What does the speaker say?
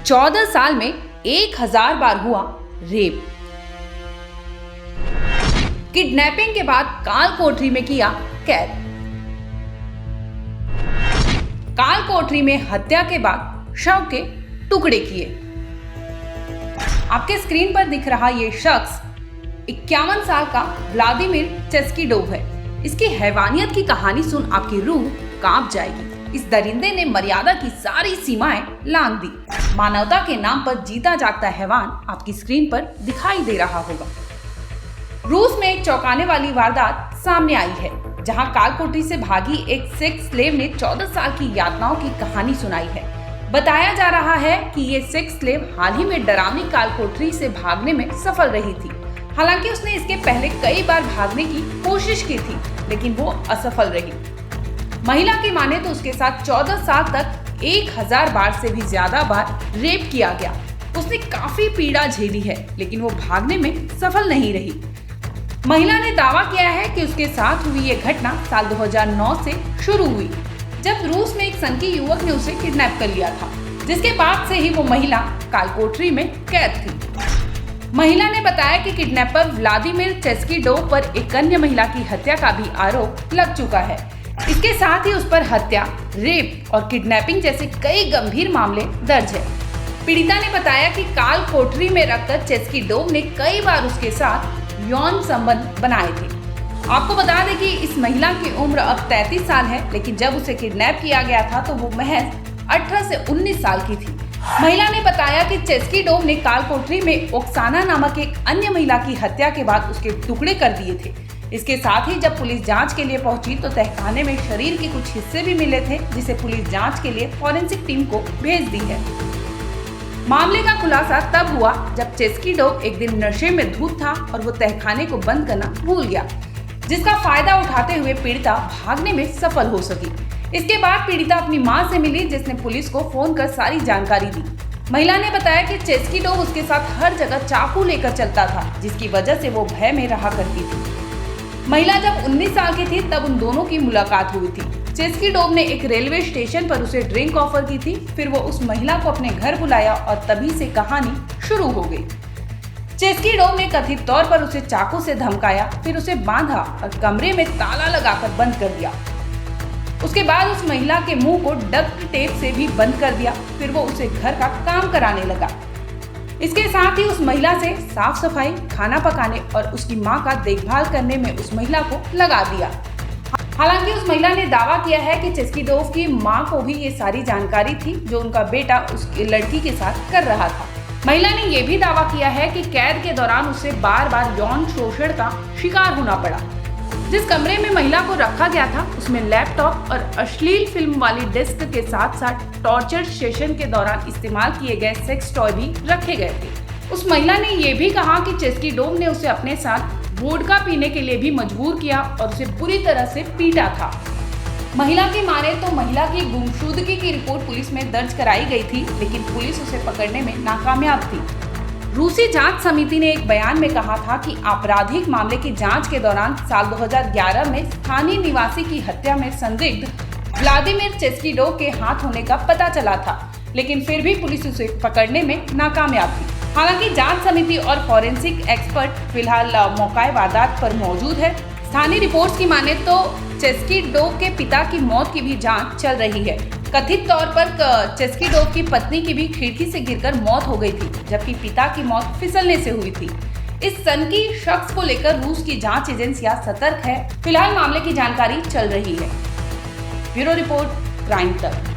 14 साल में 1000 बार हुआ रेप। किडनैपिंग के बाद काल कोठरी में किया कैद। काल कोठरी में हत्या के बाद शव के टुकड़े किए। आपके स्क्रीन पर दिख रहा ये शख्स 51 साल का व्लादिमीर चेस्कीडोव है। इसकी हैवानियत की कहानी सुन आपकी रूह कांप जाएगी। इस दरिंदे ने मर्यादा की सारी सीमाएं लांघ दी। मानवता के नाम पर जीता जागता हैवान आपकी स्क्रीन पर दिखाई दे रहा होगा। रूस में एक चौंकाने वाली वारदात सामने आई है, जहां कालकोठरी से भागी एक सेक्स स्लेव ने 14 साल की यातनाओं की कहानी सुनाई है। बताया जा रहा है कि ये सेक्स स्लेव हाल ही में डरावनी कालकोठरी से भागने में सफल रही थी। हालांकि उसने इसके पहले कई बार भागने की कोशिश की थी, लेकिन वो असफल रही। महिला की माने तो उसके साथ 14 साल तक 1000 बार से भी ज्यादा बार रेप किया गया। उसने काफी पीड़ा झेली है, लेकिन वो भागने में सफल नहीं रही। महिला ने दावा किया है कि उसके साथ हुई ये घटना साल 2009 से शुरू हुई, जब रूस में एक सनकी युवक ने उसे किडनैप कर लिया था, जिसके बाद से ही वो महिला कालकोठरी में कैद थी। महिला ने बताया कि किडनैपर व्लादिमीर चेस्कीडोव पर एक अन्य महिला की हत्या का भी आरोप लग चुका है। इसके साथ ही उस पर हत्या, रेप और किडनैपिंग जैसे कई गंभीर मामले दर्ज है। पीड़िता ने बताया कि काल कोठरी में रखकर चेस्कीडोव ने कई बार उसके साथ यौन संबंध बनाए थे। आपको बता दें कि इस महिला की उम्र अब 33 साल है, लेकिन जब उसे किडनैप किया गया था तो वो महज 18 से 19 साल की थी। महिला ने बताया कि चेस्कीडोव ने काल कोठरी में ओक्साना नामक एक अन्य महिला की हत्या के बाद उसके टुकड़े कर दिए थे। इसके साथ ही जब पुलिस जांच के लिए पहुंची तो तहखाने में शरीर के कुछ हिस्से भी मिले थे, जिसे पुलिस जांच के लिए फॉरेंसिक टीम को भेज दी है। मामले का खुलासा तब हुआ जब चेस्कीडोव एक दिन नशे में धुत था और वो तहखाने को बंद करना भूल गया, जिसका फायदा उठाते हुए पीड़िता भागने में सफल हो सकी। इसके बाद पीड़िता अपनी मां से मिली, जिसने पुलिस को फोन कर सारी जानकारी दी। महिला ने बताया कि चेस्कीडोव उसके साथ हर जगह चाकू लेकर चलता था, जिसकी वजह से वो भय में रहा करती थी। महिला जब 19 साल की थी तब उन दोनों की मुलाकात हुई थी। चेस्कीडोव ने एक रेलवे स्टेशन पर उसे ड्रिंक ऑफर की थी। फिर वो उस महिला को अपने घर बुलाया और तभी से कहानी शुरू हो गई। चेस्कीडोव ने कथित तौर पर उसे चाकू से धमकाया, फिर उसे बांधा और कमरे में ताला लगाकर बंद कर दिया। उसके बाद उस महिला के मुंह को डक्ट टेप से भी बंद कर दिया। फिर वो उसे घर का काम कराने लगा। इसके साथ ही उस महिला से साफ सफाई, खाना पकाने और उसकी मां का देखभाल करने में उस महिला को लगा दिया। हालांकि उस महिला ने दावा किया है कि चेस्कीडोव की मां को भी ये सारी जानकारी थी, जो उनका बेटा उस लड़की के साथ कर रहा था। महिला ने यह भी दावा किया है कि कैद के दौरान उसे बार बार यौन शोषण का शिकार होना पड़ा। जिस कमरे में महिला को रखा गया था उसमें लैपटॉप और अश्लील फिल्म वाली डिस्क के साथ साथ टॉर्चर सेशन के दौरान इस्तेमाल किए गए सेक्स टॉय भी रखे गए थे। उस महिला ने यह भी कहा कि चेस्कीडोव ने उसे अपने साथ वोडका पीने के लिए भी मजबूर किया और उसे बुरी तरह से पीटा था। महिला की माने तो महिला की गुमशुदगी की रिपोर्ट पुलिस में दर्ज कराई गई थी, लेकिन पुलिस उसे पकड़ने में नाकामयाब थी। रूसी जांच समिति ने एक बयान में कहा था कि आपराधिक मामले की जांच के दौरान साल 2011 में स्थानीय निवासी की हत्या में संदिग्ध व्लादिमीर चेस्कीडोव के हाथ होने का पता चला था, लेकिन फिर भी पुलिस उसे पकड़ने में नाकामयाब थी। हालांकि जांच समिति और फॉरेंसिक एक्सपर्ट फिलहाल मौके वारदात पर मौजूद है। स्थानीय रिपोर्ट्स की माने तो चेस्कीडोव के पिता की मौत की भी जांच चल रही है। कथित तौर पर चेस्कीडोव की पत्नी की भी खिड़की से गिरकर मौत हो गई थी, जबकि पिता की मौत फिसलने से हुई थी। इस सनकी शख्स को लेकर रूस की जांच एजेंसियां सतर्क है। फिलहाल मामले की जानकारी चल रही है। ब्यूरो रिपोर्ट, क्राइम तक।